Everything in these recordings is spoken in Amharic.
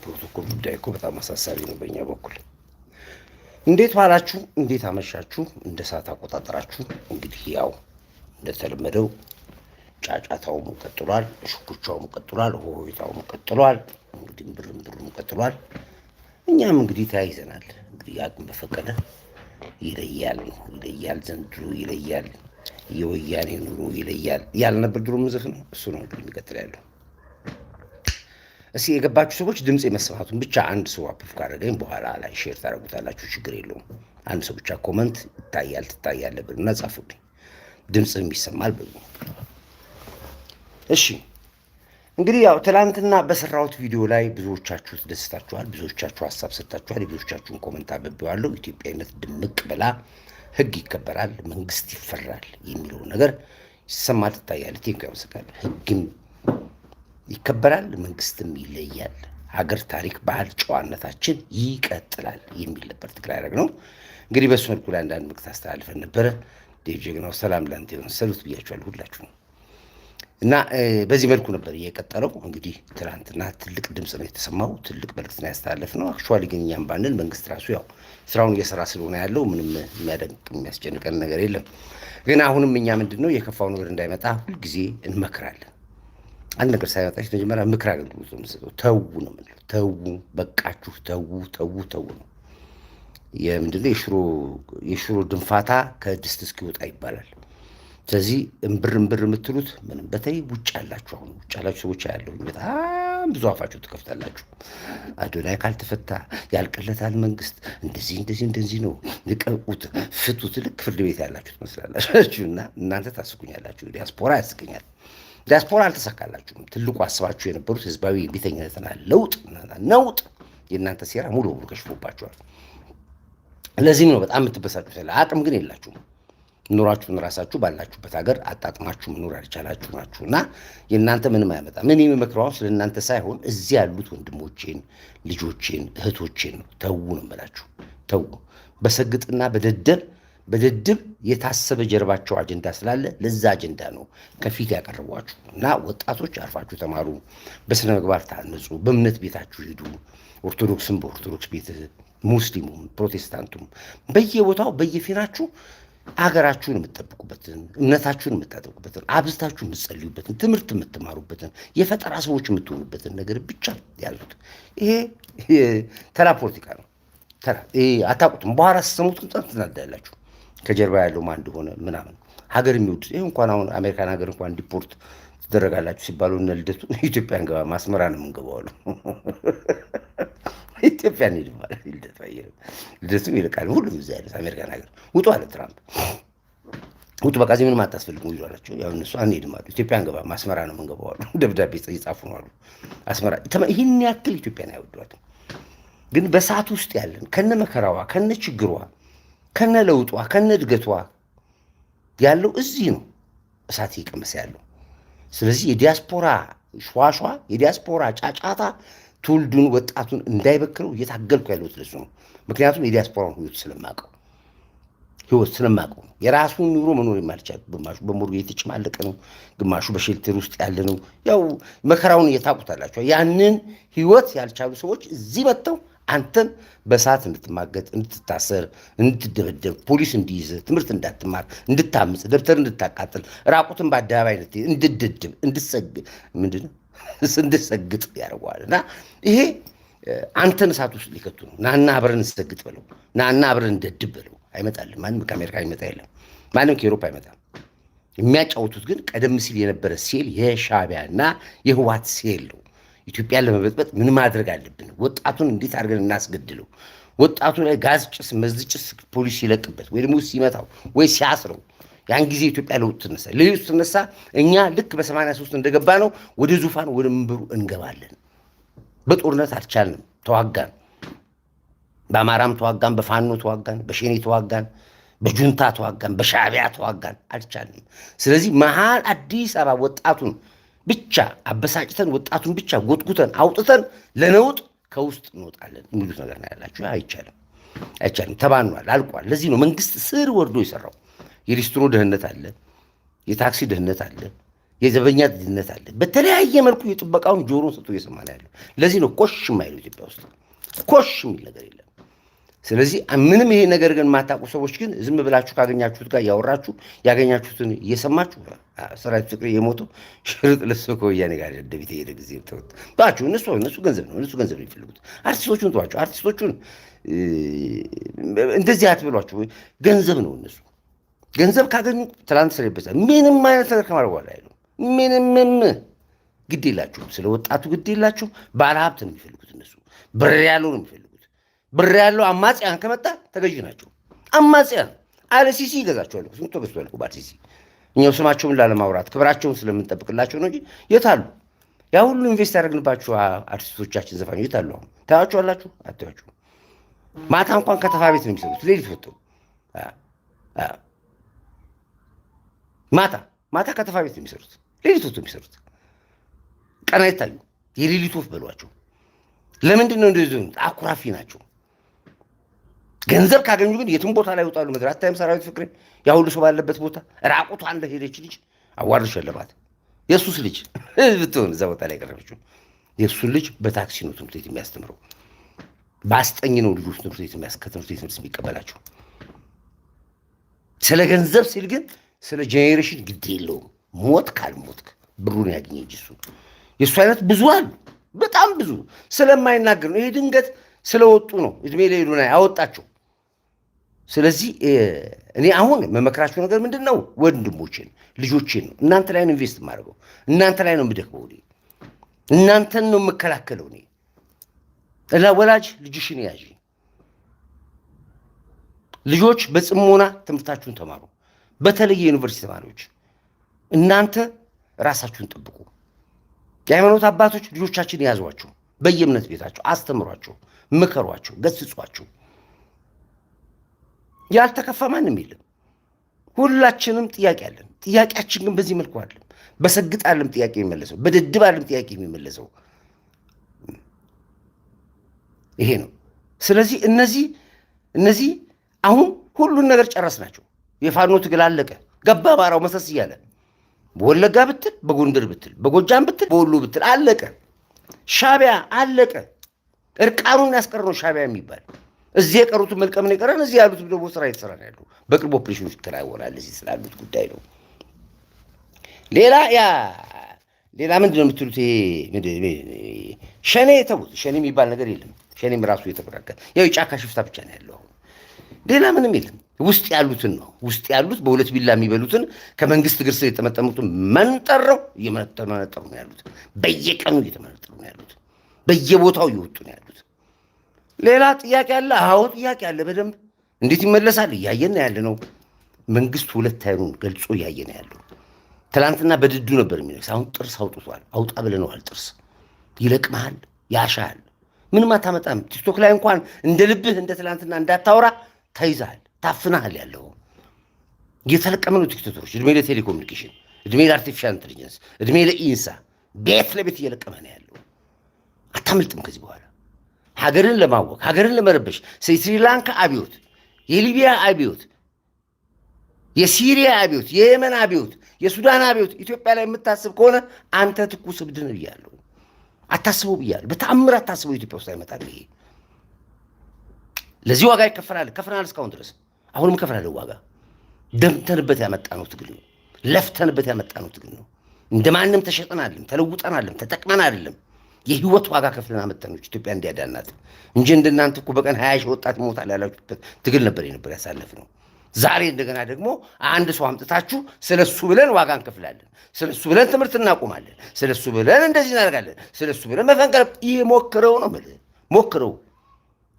የፕሮቶኮል ጉዳይ እኮ በጣም አሳሳቢ ነው በእኛ በኩል። እንዴት ዋላችሁ? እንዴት አመሻችሁ? እንደ ሰዓት አቆጣጠራችሁ እንግዲህ ያው እንደተለመደው ጫጫታውም ቀጥሏል፣ ሽኩቻውም ቀጥሏል፣ ሆይታውም ቀጥሏል፣ እንግዲህ ብርም ቀጥሏል። እኛም እንግዲህ ተያይዘናል። እንግዲህ አቅም በፈቀደ ይለያል ዘንድሮ ይለያል፣ የወያኔ ኑሮ ይለያል ያልነበር ድሮ ምዘፍ ነው። እሱ ነው እንግዲህ የሚቀጥል ያለው። እስኪ የገባችሁ ሰዎች ድምፅ የመሰማቱን ብቻ አንድ ሰው አፕፍ ካደረገኝ በኋላ ላይ ሼር ታደርጉታላችሁ። ችግር የለውም። አንድ ሰው ብቻ ኮመንት ይታያል ትታያለህ ብሉና ጻፉልኝ። ድምፅም ይሰማል ብሉ። እሺ እንግዲህ ያው ትላንትና በሰራሁት ቪዲዮ ላይ ብዙዎቻችሁ ተደስታችኋል፣ ብዙዎቻችሁ ሀሳብ ሰጥታችኋል፣ የብዙዎቻችሁን ኮመንት አብቤዋለሁ። ኢትዮጵያዊነት ድምቅ ብላ ህግ ይከበራል፣ መንግስት ይፈራል የሚለው ነገር ይሰማል፣ ትታያል። ቴንክ ያመሰግናለሁ። ህግም ይከበራል፣ መንግስትም ይለያል፣ ሀገር ታሪክ፣ ባህል፣ ጨዋነታችን ይቀጥላል የሚል ነበር ትግራይ ያደረግነው። እንግዲህ በሱ መልኩ ላይ አንዳንድ ምክት አስተላልፈን ነበረ። ዴቭ ጀግናው ሰላም ላንተ ይሁን፣ ሰሉት ብያችኋለሁ ሁላችሁ ነው። እና በዚህ መልኩ ነበር የቀጠለው። እንግዲህ ትናንትና ትልቅ ድምፅ ነው የተሰማው፣ ትልቅ መልዕክት ነው ያስተላለፍነው። አክቹዋሊ ግን እኛም ባንል መንግስት ራሱ ያው ስራውን እየሰራ ስለሆነ ያለው ምንም የሚያደንቅ የሚያስጨንቀን ነገር የለም። ግን አሁንም እኛ ምንድን ነው የከፋው ነገር እንዳይመጣ ሁልጊዜ እንመክራለን። አንድ ነገር ሳይመጣች መጀመሪያ ምክር አገልግሎት ነው የምንሰጠው። ተዉ ነው የምንለው። ተዉ፣ በቃችሁ፣ ተዉ ነው። የምንድነው የሽሮ ድንፋታ ከድስት እስኪወጣ ይባላል። ስለዚህ እምብር የምትሉት ምንም በተለይ ውጭ ያላችሁ ሰዎች ያለሁኝ በጣም ብዙ አፋችሁ ትከፍታላችሁ። አዶናይ ካልተፈታ ያልቅለታል መንግስት፣ እንደዚህ ነው፣ ልቀቁት፣ ፍቱት። ልክ ፍርድ ቤት ያላችሁ ትመስላላችሁ። እና እናንተ ታስቁኛላችሁ። ዲያስፖራ ያስቀኛል። ዲያስፖራ አልተሳካላችሁም። ትልቁ አስባችሁ የነበሩት ህዝባዊ ቤተኝነትና ነውጥ የእናንተ ሴራ ሙሉ በሙሉ ከሽፎባችኋል። ለዚህም ነው በጣም የምትበሳጩት። አቅም ግን የላችሁም። ኑሯችሁን ራሳችሁ ባላችሁበት ሀገር አጣጥማችሁ መኖር ያልቻላችሁ ናችሁ። እና የእናንተ ምንም አያመጣም። ምን የምመክረው ስለ እናንተ ሳይሆን እዚህ ያሉት ወንድሞቼን፣ ልጆቼን፣ እህቶቼን ነው። ተዉ ነው የምላችሁ። ተዉ። በሰግጥና በደድብ የታሰበ ጀርባቸው አጀንዳ ስላለ ለዛ አጀንዳ ነው ከፊት ያቀርቧችሁ። እና ወጣቶች አርፋችሁ ተማሩ፣ በስነ ምግባር ታነጹ፣ በእምነት ቤታችሁ ሂዱ። ኦርቶዶክስም በኦርቶዶክስ ቤት፣ ሙስሊሙም ፕሮቴስታንቱም በየቦታው በየፊናችሁ አገራችሁን የምትጠብቁበትን፣ እምነታችሁን የምታጠብቁበትን፣ አብዝታችሁ የምትጸልዩበትን፣ ትምህርት የምትማሩበትን፣ የፈጠራ ሰዎች የምትሆኑበትን ነገር ብቻ ያሉት። ይሄ ተራ ፖለቲካ ነው። አታውቁትም። በኋላ ስትሰሙት ትናዳላችሁ። ከጀርባ ያለው ማን እንደሆነ ምናምን ሀገር የሚወዱት ይህ እንኳን አሁን አሜሪካን ሀገር እንኳን ዲፖርት ትደረጋላችሁ ሲባሉ እነ ልደቱ ኢትዮጵያ እንገባ ማስመራ ነው የምንገባው። ኢትዮጵያ እንሂድ ማለት ልደቱም ይልቃል። ሁሉም እዛ ያሉት አሜሪካን ሀገር ውጡ አለ ትራምፕ። ውጡ በቃ እዚህ ምንም አታስፈልጉም ይሉ አላቸው። ያው እነሱ አንሄድም አሉ። ኢትዮጵያ እንገባ ማስመራ ነው የምንገባው አሉ። ደብዳቤ እየጻፉ ነው አሉ። አስመራ ይህን ያክል ኢትዮጵያን አይወዷትም። ግን በሰዓት ውስጥ ያለን ከነ መከራዋ፣ ከነ ችግሯ፣ ከነ ለውጧ፣ ከነ እድገቷ ያለው እዚህ ነው እሳት እየቀመሰ ያለው። ስለዚህ የዲያስፖራ ሸዋሸዋ፣ የዲያስፖራ ጫጫታ ትውልዱን ወጣቱን እንዳይበክለው እየታገልኩ ያለሁት ለሱ ነው። ምክንያቱም የዲያስፖራውን ህይወት ስለማውቀው ነው። የራሱን ኑሮ መኖር የማልቻል፣ ግማሹ በሞርጌ የተጨማለቀ ነው፣ ግማሹ በሼልተር ውስጥ ያለ ነው። ያው መከራውን እየታቁታላቸው ያንን ህይወት ያልቻሉ ሰዎች እዚህ መጥተው አንተን በሰዓት እንድትማገጥ፣ እንድትታሰር፣ እንድትደበደብ፣ ፖሊስ እንዲይዝ፣ ትምህርት እንዳትማር፣ እንድታምፅ፣ ደብተር እንድታቃጥል፣ ራቁትን በአደባባይ እንድትደድብ፣ እንድትሰግጥ ያደርገዋል። እና ይሄ አንተን እሳት ውስጥ ሊከቱ ነው። ናና አብረን እንሰግጥ በለው፣ ናና አብረን እንደድብ በለው። አይመጣልም። ማንም ከአሜሪካ ይመጣ የለም፣ ማንም ከኤሮፓ አይመጣም። የሚያጫውቱት ግን ቀደም ሲል የነበረ ሴል የሻዕቢያና የህወሓት ሴል ነው። ኢትዮጵያን ለመበጥበጥ ምን ማድረግ አለብን? ወጣቱን እንዴት አድርገን እናስገድለው? ወጣቱ ላይ ጋዝ ጭስ፣ መዝ ጭስ ፖሊስ ሲለቅበት ወይ ደግሞ ሲመታው ወይ ሲያስረው ያን ጊዜ ኢትዮጵያ ለውጥ ትነሳ። ለውጥ ትነሳ። እኛ ልክ በ83 እንደገባ ነው ወደ ዙፋን ወደ መንበሩ እንገባለን። በጦርነት አልቻልንም፣ ተዋጋን። በአማራም ተዋጋን፣ በፋኖ ተዋጋን፣ በሸኔ ተዋጋን፣ በጁንታ ተዋጋን፣ በሻዕቢያ ተዋጋን፣ አልቻልንም። ስለዚህ መሀል አዲስ አበባ ወጣቱን ብቻ አበሳጭተን ወጣቱን ብቻ ጎትጉተን አውጥተን ለነውጥ ከውስጥ እንወጣለን የሚሉት ነገር ነው ያላችሁ። አይቻልም። ተባኗል፣ አልቋል። ለዚህ ነው መንግስት ስር ወርዶ የሰራው። የሊስትሮ ደህንነት አለ፣ የታክሲ ደህንነት አለ፣ የዘበኛ ድህነት አለ። በተለያየ መልኩ የጥበቃውን ጆሮን ሰጥቶ እየሰማ ነው ያለው። ለዚህ ነው ኮሽ የማይለው ኢትዮጵያ ውስጥ ኮሽ የሚል ነገር የለም። ስለዚህ ምንም ይሄ ነገር ግን የማታውቁ ሰዎች ግን ዝም ብላችሁ ካገኛችሁት ጋር ያወራችሁ ያገኛችሁትን እየሰማችሁ ሰራዊት ፍቅሬ የሞተው ሽርጥ ልብስ ከወያኔ ጋር ደደቢት የሄደ ጊዜ ተወት ባችሁ። እነሱ ገንዘብ ነው የሚፈልጉት። አርቲስቶቹን ተዋቸው። አርቲስቶቹን እንደዚህ አትበሏቸው። ገንዘብ ነው እነሱ ገንዘብ ካገኙ ትላንት ስለይበዛል። ምንም አይነት ነገር ከማድረግ በኋላ አይሉም። ምንም ግድ የላችሁም። ስለ ወጣቱ ግድ የላችሁም። ባለሀብት ነው የሚፈልጉት እነሱ። ብር ያለው ነው የሚፈልጉት። ብር ያለው አማጽያን ከመጣ ተገዥ ናቸው። አማጽያን አለ ሲሲ ይገዛቸዋል። ስንት ተገዝቷል እኮ በአርሲሲ። እኛው ስማቸውን ላለማውራት ክብራቸውን ስለምንጠብቅላቸው ነው እንጂ የት አሉ? ያ ሁሉ ኢንቨስት ያደረግንባችሁ አርቲስቶቻችን፣ ዘፋኞች የት አሉ? አሁን ታያችኋላችሁ? አታያችሁም? ማታ እንኳን ከተፋ ቤት ነው የሚሰሩት። ሌሊት ወጥተው ማታ ከተፋ ቤት ነው የሚሰሩት። ሌሊት ወጥተው የሚሰሩት ቀን አይታዩ። የሌሊት ወፍ በሏቸው። ለምንድን ነው እንደዚህ? አኩራፊ ናቸው። ገንዘብ ካገኙ ግን የትም ቦታ ላይ ይወጣሉ። ምድር አታይም? ሰራዊት ፍቅሬ ያ ሁሉ ሰው ባለበት ቦታ ራቁቷን ለሄደች ልጅ አዋርድ ሸለማት። የሱስ ልጅ ብትሆን እዛ ቦታ ላይ ቀረበችው። የሱን ልጅ በታክሲ ነው ትምህርት ቤት የሚያስተምረው። በአስጠኝ ነው ልጆች ትምህርት ቤት ከትምህርት ቤት የሚቀበላቸው። ስለ ገንዘብ ሲል ግን ስለ ጄኔሬሽን ግድ የለውም። ሞት ካልሞትክ ብሩን ያገኘ እንጂ እሱ የእሱ አይነት ብዙ አሉ፣ በጣም ብዙ። ስለማይናገር ነው። ይሄ ድንገት ስለወጡ ነው። እድሜ ለሄዱና ያወጣቸው። ስለዚህ እኔ አሁን መመክራችሁ ነገር ምንድን ነው? ወንድሞቼን ልጆቼን ነው እናንተ ላይ ነው ኢንቨስት የማደርገው። እናንተ ላይ ነው የምደክመው። እናንተን ነው የምከላከለው። እኔ ወላጅ ልጅሽን ያዥ። ልጆች በጽሞና ትምህርታችሁን ተማሩ። በተለይ የዩኒቨርሲቲ ተማሪዎች እናንተ ራሳችሁን ጠብቁ። የሃይማኖት አባቶች ልጆቻችን ያዟቸው፣ በየእምነት ቤታቸው አስተምሯቸው፣ ምከሯቸው፣ ገስጿቸው። ያልተከፋ ማንም የለም። ሁላችንም ጥያቄ አለን። ጥያቄያችን ግን በዚህ መልኩ አይደለም። በሰግጥ ዓለም ጥያቄ የሚመለሰው፣ በድድብ ዓለም ጥያቄ የሚመለሰው ይሄ ነው። ስለዚህ እነዚህ አሁን ሁሉን ነገር ጨረስናቸው። የፋኖ ትግል አለቀ፣ ገባ አማራው መሰስ እያለ በወለጋ ብትል፣ በጎንደር ብትል፣ በጎጃም ብትል፣ በወሎ ብትል አለቀ። ሻቢያ አለቀ። እርቃኑን ያስቀረነው ሻቢያ የሚባል እዚህ የቀሩትን መልቀምን የቀረን እዚህ ያሉት ደግሞ ስራ የተሰራ ነው ያሉ። በቅርብ ኦፕሬሽኖች ይከናወናል። እዚህ ስላሉት ጉዳይ ነው። ሌላ ምንድን ነው የምትሉት? ሸኔ ተውት። ሸኔ የሚባል ነገር የለም። ሸኔም ራሱ የተበራከ ያው የጫካ ሽፍታ ብቻ ነው ያለው። ሌላ ምንም የለም። ውስጥ ያሉትን ነው ውስጥ ያሉት በሁለት ቢላ የሚበሉትን ከመንግስት እግር ስር የተመጠሙትን መንጠረው እየመነጠሩ ነው ያሉት። በየቀኑ እየተመነጠሩ ነው ያሉት። በየቦታው እየወጡ ነው ያሉት። ሌላ ጥያቄ አለ? አዎ ጥያቄ አለ። በደንብ እንዴት ይመለሳል? እያየን ያለ ነው። መንግስት ሁለት አይኑን ገልጾ እያየን ያለው። ትላንትና በድዱ ነበር የሚነግስ። አሁን ጥርስ አውጥቷል። አውጣ ብለነዋል። ጥርስ ይለቅመሃል፣ ያሻል። ምንም አታመጣም። ቲክቶክ ላይ እንኳን እንደ ልብህ እንደ ትላንትና እንዳታወራ ተይዛል፣ ታፍናሃል። ያለው እየተለቀመ ነው። ቲክቶከሮች እድሜ ለቴሌኮሙኒኬሽን፣ እድሜ ለአርቲፊሻል ኢንቴሊጀንስ፣ እድሜ ለኢንሳ ቤት ለቤት እየለቀመ ነው ያለው። አታመልጥም ከዚህ በኋላ። ሀገርን ለማወቅ ሀገርን ለመረበሽ የስሪላንካ አብዮት፣ የሊቢያ አብዮት፣ የሲሪያ አብዮት፣ የየመን አብዮት፣ የሱዳን አብዮት ኢትዮጵያ ላይ የምታስብ ከሆነ አንተ ትኩስ እብድ ነህ ብያለሁ። አታስበው ብያለሁ። በተአምር አታስበው። ኢትዮጵያ ውስጥ አይመጣም ይሄ። ለዚህ ዋጋ ይከፈላል። ከፍለናል እስካሁን ድረስ አሁንም ከፍላለሁ ዋጋ። ደምተንበት ያመጣነው ትግል ነው። ለፍተንበት ያመጣነው ትግል ነው። እንደማንም ተሸጠናልም ተለውጠናልም ተጠቅመን አይደለም። የህይወት ዋጋ ከፍለን አመጣነው ኢትዮጵያ እንዲያዳናት እንጂ እንደናንተ እኮ በቀን 20 ሺህ ወጣት ይሞታል ያላችሁበት ትግል ነበር ያሳለፍነው። ዛሬ እንደገና ደግሞ አንድ ሰው አምጥታችሁ ስለሱ ብለን ዋጋ እንከፍላለን፣ ስለሱ ብለን ትምህርት እናቆማለን፣ ስለሱ ብለን እንደዚህ እናደርጋለን፣ ስለሱ ብለን መፈንቀል። ይሄ ሞክረው ነው ማለት ሞክረው።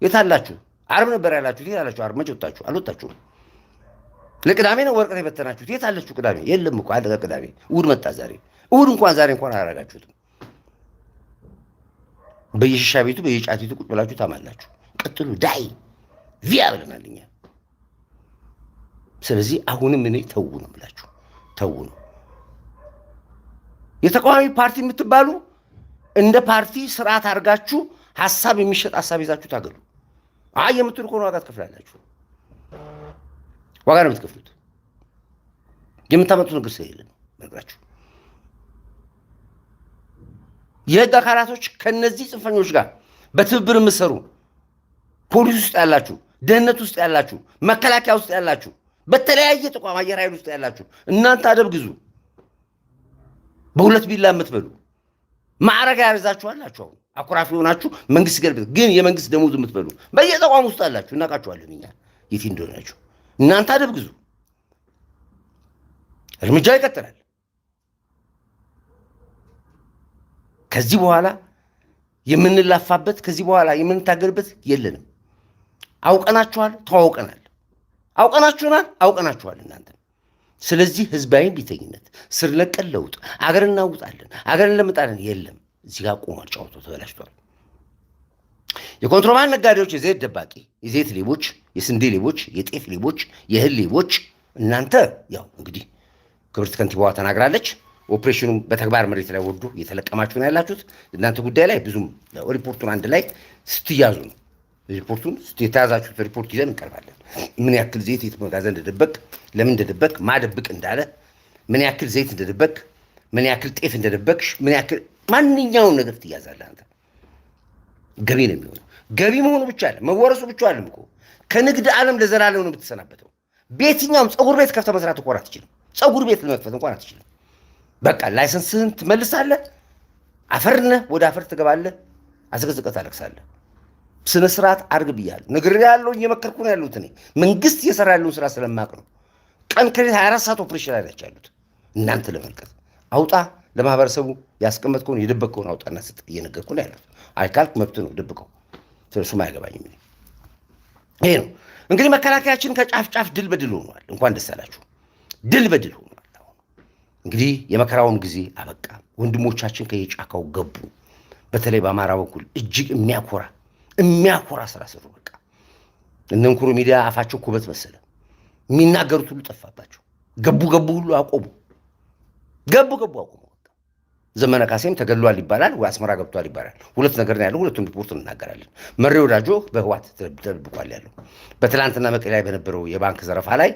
የታላችሁ ዓርብ ነበር ያላችሁት? የታላችሁ ዓርብ? መቼ ወጣችሁ? አልወጣችሁም። ለቅዳሜ ነው ወረቀት የበተናችሁት። የታለችሁ ቅዳሜ? የለም እኮ አለቀ ቅዳሜ። እሑድ መጣ ዛሬ። እሑድ ዛሬ እንኳን አላረጋችሁትም። በየሽሻ ቤቱ በየጫት ቤቱ ቁጭ ብላችሁ ታማላችሁ። ቀጥሉ። ዳይ ቪያ ብለናል እኛ። ስለዚህ አሁንም እኔ ተው ነው ብላችሁ ተው ነው። የተቃዋሚ ፓርቲ የምትባሉ እንደ ፓርቲ ስርዓት አድርጋችሁ ሐሳብ የሚሸጥ ሐሳብ ይዛችሁ ታገሉ። አይ የምትሉ ከሆነ ዋጋ ትከፍላላችሁ። ዋጋ ነው የምትከፍሉት። የምታመጡት ነገር ስለሌለ ነው ነግራችሁ። የህግ አካላቶች ከነዚህ ጽንፈኞች ጋር በትብብር የምትሰሩ ፖሊስ ውስጥ ያላችሁ፣ ደህንነት ውስጥ ያላችሁ፣ መከላከያ ውስጥ ያላችሁ፣ በተለያየ ተቋም አየር ኃይል ውስጥ ያላችሁ እናንተ አደብ ግዙ። በሁለት ቢላ የምትበሉ ማዕረግ ያበዛችኋላችሁ። አሁን አኩራፊ ሆናችሁ መንግስት ገልብጥ ግን የመንግስት ደሞዝ የምትበሉ በየተቋም ውስጥ አላችሁ። እናውቃችኋለን እኛ የት እንደሆናችሁ። እናንተ አደብ ግዙ። እርምጃ ይቀጥላል። ከዚህ በኋላ የምንላፋበት ከዚህ በኋላ የምንታገልበት የለንም። አውቀናችኋል፣ ተዋውቀናል። አውቀናችኋል እናንተ። ስለዚህ ህዝባዊ ቢተኝነት፣ ስር ነቀል ለውጥ፣ አገር እናውጣለን፣ አገር እንለምጣለን የለም። እዚህ ጋር ቆሟል። ጨዋታው ተበላሽቷል። የኮንትሮባንድ ነጋዴዎች፣ የዘይት ደባቂ፣ የዘይት ሌቦች፣ የስንዴ ሌቦች፣ የጤፍ ሌቦች፣ የእህል ሌቦች እናንተ ያው እንግዲህ ክብርት ከንቲባዋ ተናግራለች። ኦፕሬሽኑም በተግባር መሬት ላይ ወርዶ እየተለቀማችሁ ነው ያላችሁት። እናንተ ጉዳይ ላይ ብዙም ሪፖርቱን አንድ ላይ ስትያዙ ነው። ሪፖርቱን የተያዛችሁት ሪፖርት ይዘን እንቀርባለን። ምን ያክል ዘይት የት መጋዘን እንደደበቅ፣ ለምን እንደደበቅ፣ ማደብቅ እንዳለ፣ ምን ያክል ዘይት እንደደበቅ፣ ምን ያክል ጤፍ እንደደበቅሽ፣ ምን ያክል ማንኛውም ነገር ትያዛለህ አንተ። ገቢ ነው የሚሆነው። ገቢ መሆኑ ብቻ አለ መወረሱ ብቻ አለም እኮ ከንግድ ዓለም ለዘላለም ነው የምትሰናበተው። በየትኛውም ፀጉር ቤት ከፍተህ መስራት እንኳን አትችልም። ፀጉር ቤት ለመክፈት እንኳን አትችልም። በቃ ላይሰንስህን ትመልሳለህ። አፈርነህ ወደ አፈር ትገባለህ። አዘቅዝቀህ ታለቅሳለህ። ስነ ስርዓት አድርግ ብያለሁ። ነግሬሃለሁ። እየመከርኩ ነው ያሉት እኔ መንግስት እየሰራ ያለውን ስራ ስለማቅ ነው። ቀን ከሌት 24 ሰዓት ኦፕሬሽን ላይ ናቸው ያሉት። እናንተ ለመልቀት አውጣ፣ ለማህበረሰቡ ያስቀመጥከውን የደበቅከውን አውጣና ስጥ እየነገርኩ ነው ያሉት። አይካልክ መብት ነው ደብቀው። ስለሱም አይገባኝም። ይሄ ነው እንግዲህ መከላከያችን ከጫፍ ጫፍ ድል በድል ሆኗል። እንኳን ደስ አላችሁ። ድል በድል ሆኗል። እንግዲህ የመከራውም ጊዜ አበቃ። ወንድሞቻችን ከየጫካው ገቡ። በተለይ በአማራ በኩል እጅግ የሚያኮራ ስራ ሰሩ። በቃ እነ እንኩሮ ሚዲያ አፋቸው ኩበት መሰለ። የሚናገሩት ሁሉ ጠፋባቸው። ገቡ ሁሉ አቆሙ። አቆሙ። ዘመነ ካሴም ተገሏል ይባላል፣ ወይ አስመራ ገብቷል ይባላል። ሁለት ነገር ነው ያለው። ሁለቱም ሪፖርት እንናገራለን። መሬ ወዳጆ በህዋት ተደብቋል ያለው በትላንትና መቀሌ ላይ በነበረው የባንክ ዘረፋ ላይ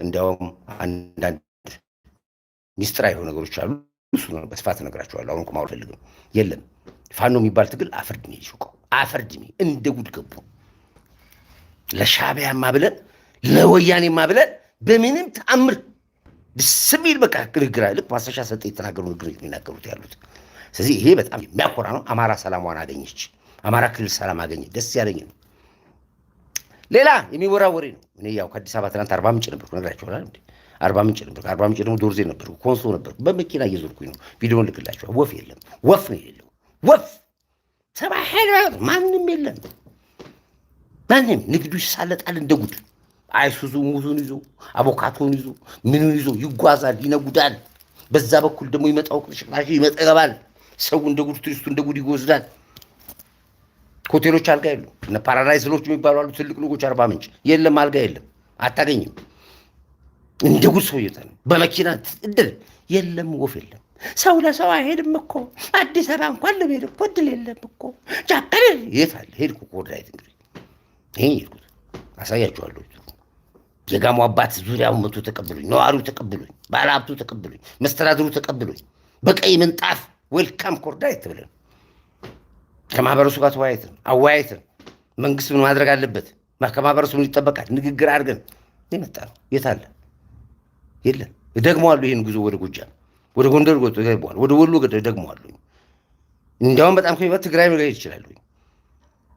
እንዲያውም አንዳንድ ሚስጥራዊ የሆኑ ነገሮች አሉ። እሱ ነው በስፋት እነግራቸዋለሁ። አሁን ቆማው ፈልግም የለም። ፋኖ የሚባል ትግል አፈርድሜ ይሹቀው አፈርድሜ እንደ ጉድ ገቡ። ለሻዕቢያማ ብለን ለወያኔማ ብለን በምንም ተአምር ድስሚል በቃ ግርግራ ልክ ማስተሻ ሰጠ የተናገሩ ንግግር የሚናገሩት ያሉት። ስለዚህ ይሄ በጣም የሚያኮራ ነው። አማራ ሰላሟን አገኘች። አማራ ክልል ሰላም አገኘ። ደስ ያለኝ ነው። ሌላ የሚወራ ወሬ ነው። እኔ ያው ከአዲስ አበባ ትናንት አርባ ምንጭ ነበርኩ ነግራቸዋለሁ እንዴ። አርባ ምንጭ ደግሞ ዶርዜ ነበርኩ፣ ኮንሶ ነበርኩ። በመኪና እየዞርኩኝ ነው። ቪዲዮን ልክላቸዋል። ወፍ የለም። ወፍ ነው የሌለው። ወፍ ሰባ ኃይል ማንም የለም። ማንም ንግዱ ይሳለጣል እንደ ጉድ። አይሱዙ ሙዙን ይዞ አቮካቶን ይዞ ምኑን ይዞ ይጓዛል፣ ይነጉዳል። በዛ በኩል ደግሞ ይመጣው ቅሽቅላሽ ይመጣል። ሰው እንደ ጉድ፣ ቱሪስቱ እንደ ጉድ ይወስዳል። ሆቴሎች አልጋ የሉ። እነ ፓራዳይስ ሎጅ የሚባሉ አሉ ትልቅ ልጎች። አርባ ምንጭ የለም፣ አልጋ የለም፣ አታገኝም። እንደ ጉድ ሰው ይወጣል። በመኪና እድል የለም፣ ወፍ የለም። ሰው ለሰው አይሄድም እኮ አዲስ አበባ እንኳን ለመሄድ እኮ እድል የለም እኮ። ጃፓን የት አለ? ሄድኩ እኮ ወደላይት እንግዲህ ይሄን ሄድኩት አሳያችኋለሁ። የጋሞ አባት ዙሪያውን መቶ ተቀብሉኝ፣ ነዋሪው ተቀብሉኝ፣ ባለሀብቱ ተቀብሉኝ፣ መስተዳድሩ ተቀብሉኝ። በቀይ ምንጣፍ ዌልካም ኮርዳይት ብለን ከማህበረሰቡ ጋር ተወያይተን አወያይተን መንግስት ምን ማድረግ አለበት፣ ከማህበረሰቡ ምን ይጠበቃል፣ ንግግር አድርገን የመጣ ነው። የት አለ? የለም። ደግመዋለሁ። ይህን ጉዞ ወደ ጎጃም ወደ ጎንደር ደግመዋል፣ ወደ ወሎ ደግመዋለሁ። እንዲያውም በጣም ከሚበት ትግራይ መሄድ ይችላሉ።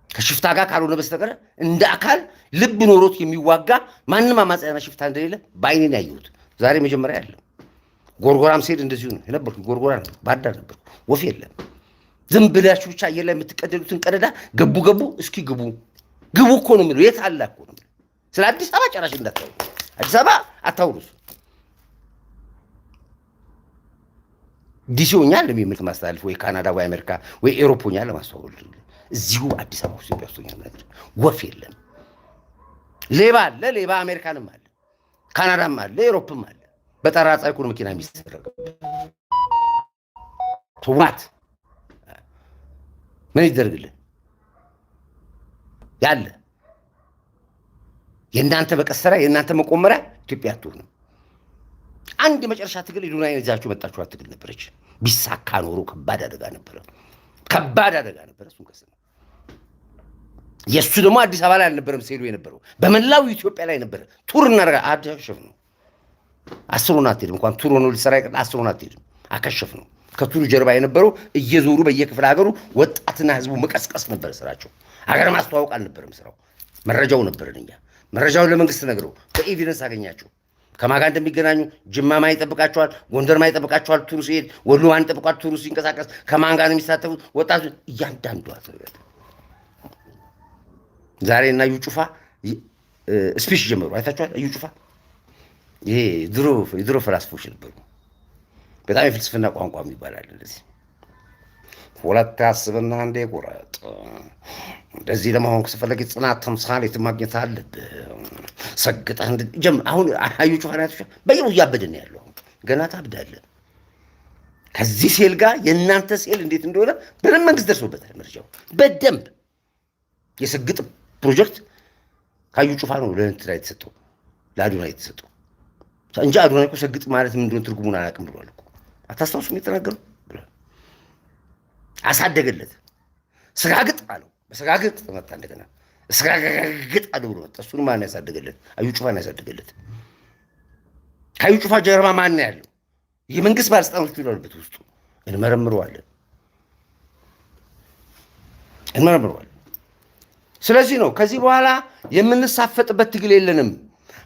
ከሽፍታ ጋር ካልሆነ በስተቀር እንደ አካል ልብ ኖሮት የሚዋጋ ማንም አማጽያና ሽፍታ እንደሌለ በአይኔን ያየሁት ዛሬ መጀመሪያ ያለው። ጎርጎራም ስሄድ እንደዚሁ ነው የነበርኩ። ጎርጎራ ነው፣ ባህር ዳር ነበርኩ። ወፍ የለም። ዝም ብላችሁ ብቻ አየር ላይ የምትቀደሉትን ቀደዳ ገቡ እስኪ ግቡ እኮ ነው የሚለው። የት አለ እኮ ነው። ስለ አዲስ አበባ ጨራሽ እንዳታወሩ። አዲስ አበባ አታውሩስ። ዲሲ ሆኛል ለሚመልክ ማስተላለፍ ወይ ካናዳ ወይ አሜሪካ ወይ ኤሮፕ ሆኛል ለማስተዋወቅ እዚሁ አዲስ አበባ ውስጥ ያስተኛል ነገር ወፍ የለም። ሌባ አለ፣ ሌባ አሜሪካንም አለ፣ ካናዳም አለ፣ ኤሮፕም አለ። በጠራ ፀሐይ ነው መኪና የሚሰረቀው። ተዋት ምን ይደረግልህ? ያለ የእናንተ በቀሰራ የእናንተ መቆመሪያ ኢትዮጵያ አትሆንም። አንድ የመጨረሻ ትግል ዱናዬን ይዛችሁ መጣችሁ አትግል ነበረች። ቢሳካ ኖሮ ከባድ አደጋ ነበረ። እሱን ከሰማ የእሱ ደግሞ አዲስ አበባ ላይ አልነበረም ሲሄዱ የነበረው በመላው ኢትዮጵያ ላይ ነበረ። ቱር እናደርጋ አከሸፍ ነው። 10 አትሄድም እንኳን ቱር ሆኖ ሊሰራ ይቀር 10 አትሄድም። አከሸፍ ነው። ከቱሩ ጀርባ የነበረው እየዞሩ በየክፍለ ሀገሩ ወጣትና ህዝቡ መቀስቀስ ነበር ስራቸው። ሀገር ማስተዋወቅ አልነበረም ስራው። መረጃው ነበረን እኛ። መረጃውን ለመንግስት ነግረው በኤቪደንስ አገኛቸው። ከማን ጋር እንደሚገናኙ ጅማ ማን ይጠብቃቸዋል፣ ጎንደር ማን ይጠብቃቸዋል፣ ቱሩ ሲሄድ ወሎ ማን ይጠብቃቸዋል፣ ቱሩ ሲንቀሳቀስ ከማን ጋር ነው የሚሳተፉት ወጣቱ እያንዳንዱ አትበል። ዛሬ እና እዩ ጩፋ ስፒች ጀመሩ። አይታችኋል? እዩ ጩፋ ይሄ ድሮ ፈላስፎች ነበሩ። በጣም የፍልስፍና ቋንቋ ይባላል። እንደዚህ ሁለት አስብና አንዴ ቁረጥ። እንደዚህ ለመሆን ከፈለግ ጽናት ተምሳሌት ማግኘት አለብህ። ሰግጠህ አሁን እዩ ጩፋ ናቸው። በየው እያበደ ነው ያለው። ገና ታብዳለህ። ከዚህ ሴል ጋር የእናንተ ሴል እንዴት እንደሆነ በደንብ መንግስት ደርሶበታል። መረጃው በደንብ የሰግጥ ፕሮጀክት ካዩ ጩፋ ነው ለእንትና የተሰጠው ለአዶናይ የተሰጠው እንጂ አዶናይ እኮ ሰግጥ ማለት ምን እንደሆነ ትርጉሙን አላውቅም ብሏል እኮ። አታስታውሱም? የተናገረው ብሏል። አሳደገለት። ስጋግጥ አለው። በስጋግጥ ተመታ። እንደገና ስጋግጥ አለው ብሎ መጣ። እሱን ማን ያሳደገለት? አዩ ጩፋ ነው ያሳደገለት። ካዩ ጩፋ ጀርባ ማን ነው ያለው? የመንግስት ባለስልጣኖች ይላሉበት ውስጡ። እንመረምረዋለን። ስለዚህ ነው ከዚህ በኋላ የምንሳፈጥበት ትግል የለንም።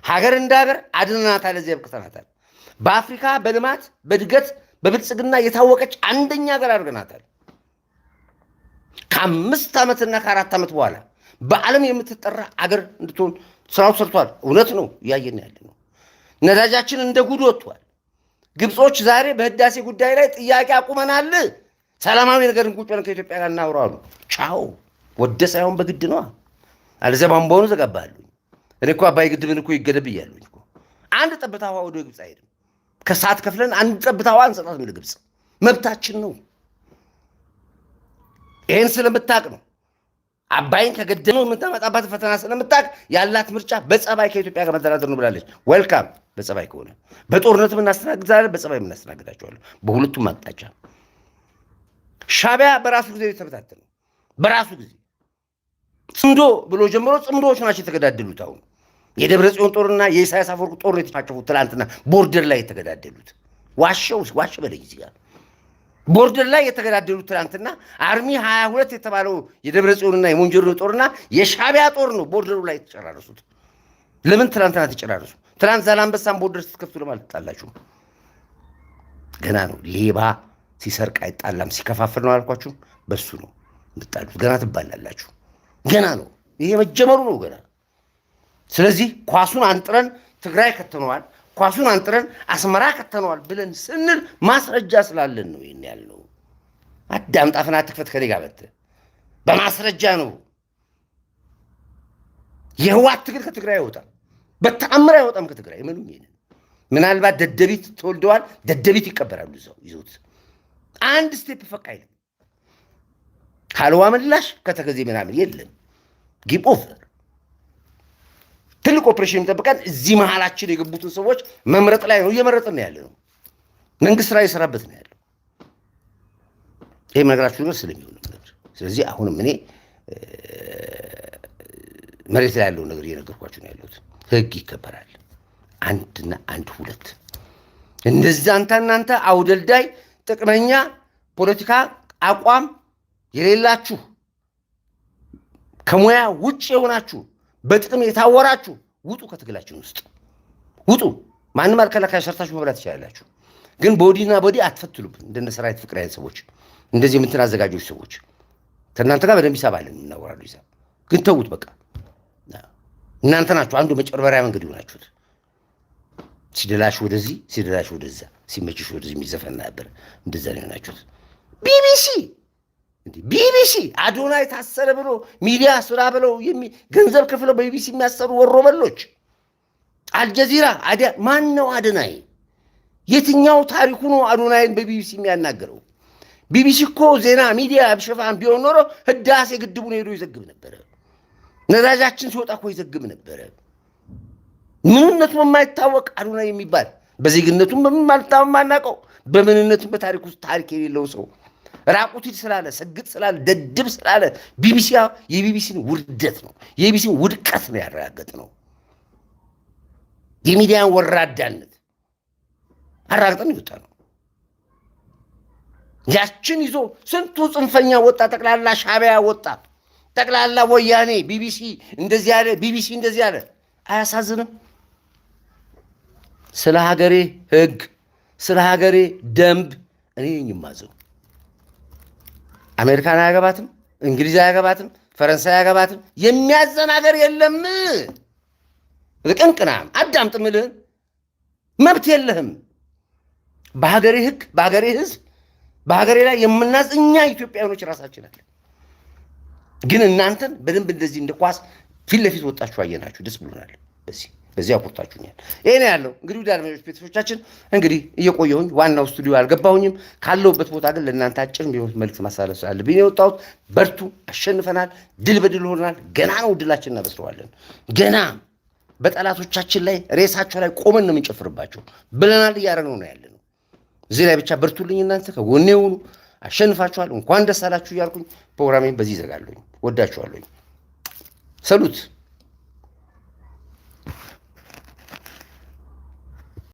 ሀገር እንደ ሀገር አድነናታል። እዚህ ያብቅተናታል። በአፍሪካ በልማት በእድገት በብልጽግና የታወቀች አንደኛ ሀገር አድርገናታል። ከ5 ዓመትና ከ4 ዓመት በኋላ በዓለም የምትጠራ አገር እንድትሆን ስራው ሰርቷል። እውነት ነው፣ እያየን ያለ ነው። ነዳጃችን እንደ ጉድ ወጥቷል። ግብጾች ዛሬ በህዳሴ ጉዳይ ላይ ጥያቄ አቁመናል፣ ሰላማዊ ነገር እንቁጭ ብለን ከኢትዮጵያ ጋር እናውራሉ። ቻው ወደ ሳይሆን በግድ ነው። አለዚያ ቧንቧውን ዘጋባሉ። እኔ እኮ አባይ ግድብን እኮ ይገደብ እያሉኝ እኮ አንድ ጠብታ ውሃ ወደ ግብፅ አይሄድም። ከሰዓት ከፍለን አንድ ጠብታ ውሃ እንሰጣትም ለግብፅ። መብታችን ነው። ይህን ስለምታቅ ነው። አባይን ከገደብነው የምታመጣባት ፈተና ስለምታቅ ያላት ምርጫ በጸባይ ከኢትዮጵያ ጋር መደራደር ነው ብላለች። ዌልካም። በጸባይ ከሆነ በጦርነትም እናስተናግዳለን፣ በጸባይ እናስተናግዳቸዋለን። በሁለቱም አቅጣጫ ሻዕቢያ በራሱ ጊዜ የተበታተነው በራሱ ጊዜ ጽምዶ ብሎ ጀምሮ ጽምዶዎች ናቸው የተገዳደሉት። አሁን የደብረ ጽዮን ጦርና የኢሳያስ አፈወርቅ ጦር የተፋጨፉት ትላንትና ቦርደር ላይ የተገዳደሉት ዋሸ በለኝ እዚህ ጋር ቦርደር ላይ የተገዳደሉት ትላንትና አርሚ 22 የተባለው የደብረ ጽዮንና የሞንጆሪኖ ጦርና የሻዕቢያ ጦር ነው ቦርደሩ ላይ የተጨራረሱት። ለምን ትላንትና ተጨራረሱ? ትላንት ዛላንበሳን ቦርደር ስትከፍቱ ለማለት ተጣላችሁ? ገና ነው። ሌባ ሲሰርቅ አይጣላም፣ ሲከፋፍል ነው አልኳችሁ። በሱ ነው የምትጣሉት። ገና ትባላላችሁ። ገና ነው። ይሄ መጀመሩ ነው ገና። ስለዚህ ኳሱን አንጥረን ትግራይ ከተነዋል፣ ኳሱን አንጥረን አስመራ ከተነዋል ብለን ስንል ማስረጃ ስላለን ነው ይሄን ያልነው። አዳም ጣፍና ትክፈት ከኔ ጋር በማስረጃ ነው። የህወሓት ትግል ከትግራይ አይወጣም፣ በተአምር አይወጣም ከትግራይ። ምንም ይሄንን ምናልባት ደደቢት ተወልደዋል፣ ደደቢት ይቀበራሉ እዛው ይዞት አንድ ስቴፕ ፈቅ አይልም። ካልዋ ምላሽ ከተከዜ ምናምን የለም። ጊቭ ኦቨር ትልቅ ኦፕሬሽን የሚጠብቀን እዚህ መሃላችን የገቡትን ሰዎች መምረጥ ላይ ነው። እየመረጥን ነው ያለ ነው። መንግስት ስራ የሰራበት ነው ያለው። ይሄ ነገራችሁ ነገር ስለሚሆን ነገር። ስለዚህ አሁንም እኔ መሬት ላይ ያለው ነገር እየነገርኳችሁ ነው ያለሁት። ህግ ይከበራል። አንድና አንድ ሁለት። እንደዚህ እናንተ አውደልዳይ ጥቅመኛ ፖለቲካ አቋም የሌላችሁ ከሙያ ውጭ የሆናችሁ በጥቅም የታወራችሁ ውጡ፣ ከትግላችን ውስጥ ውጡ። ማንም አልከለካይ፣ ሰርታችሁ መብላት ትችላላችሁ። ግን ቦዲና ቦዲ አትፈትሉብን። እንደነ ሰራዊት ፍቅር አይነት ሰዎች፣ እንደዚህ የምትን አዘጋጆች ሰዎች ከእናንተ ጋር በደንብ ይሳባለን፣ እናወራሉ ይሳብ። ግን ተውት በቃ። እናንተ ናችሁ አንዱ መጨበሪያ መንገድ ይሆናችሁት። ሲደላሽ ወደዚህ ሲደላሽ ወደዛ፣ ሲመችሽ ወደዚህ የሚዘፈን ነበር። እንደዛ ነው የሆናችሁት። ቢቢሲ አዶናይ ታሰረ ብሎ ሚዲያ ስራ ብለው ገንዘብ ከፍለው በቢቢሲ የሚያሰሩ ወሮበሎች፣ አልጀዚራ ማን ነው አዶናይ? የትኛው ታሪኩ ነው አዶናይን በቢቢሲ የሚያናገረው? ቢቢሲ እኮ ዜና ሚዲያ ሽፋን ቢሆን ኖሮ ህዳሴ ግድቡን ሄዶ ይዘግብ ነበረ። ነዳጃችን ሲወጣ እኮ ይዘግብ ነበረ። ምንነቱ የማይታወቅ አዶናይ የሚባል በዜግነቱም በማናውቀው በምንነቱም በታሪክ ውስጥ ታሪክ የሌለው ሰው ራቁቲል ስላለ ሰግጥ ስላለ ደድብ ስላለ የቢቢሲን ውርደት ነው የቢቢሲን ውድቀት ነው ያረጋገጥ ነው። የሚዲያን ወራዳነት አራግጠን ይወጣ ነው። ያችን ይዞ ስንቱ ጽንፈኛ ወጣ፣ ጠቅላላ ሻዕቢያ ወጣ፣ ጠቅላላ ወያኔ ቢቢሲ እንደዚህ ያለ ቢቢሲ እንደዚህ ያለ። አያሳዝንም? ስለ ሀገሬ ህግ ስለ ሀገሬ ደንብ እኔ ነኝ የማዘው። አሜሪካን አያገባትም፣ እንግሊዝ አያገባትም፣ ፈረንሳይ አያገባትም። የሚያዘን ሀገር የለም። ቅንቅናም አዳምጥ ምልህን መብት የለህም። በሀገሬ ህግ በሀገሬ ህዝብ በሀገሬ ላይ የምናዝ እኛ ኢትዮጵያውያኖች ራሳችን አለን። ግን እናንተን በደንብ እንደዚህ እንደ ኳስ ፊት ለፊት ወጣችሁ አየናችሁ፣ ደስ ብሎናል። በዚህ አፖርታችሁኛል። ይሄ ነው ያለው። እንግዲህ ውድ አድማጮች ቤተሰቦቻችን፣ እንግዲህ እየቆየሁኝ ዋናው ስቱዲዮ አልገባሁኝም። ካለሁበት ቦታ ግን ለእናንተ አጭር ቢሆን መልዕክት ማሳለፍ ስላለብኝ የወጣሁት። በርቱ፣ አሸንፈናል፣ ድል በድል ሆናል። ገና ነው ድላችን እናበስረዋለን። ገና በጠላቶቻችን ላይ ሬሳቸው ላይ ቆመን ነው የምንጨፍርባቸው ብለናል። እያደረግነው ነው ያለ ነው። እዚህ ላይ ብቻ በርቱልኝ። እናንተ ከጎኔ ሁኑ። አሸንፋችኋል። እንኳን ደስ አላችሁ እያልኩኝ ፕሮግራሜን በዚህ ይዘጋለሁኝ። ወዳችኋለሁኝ። ሰሉት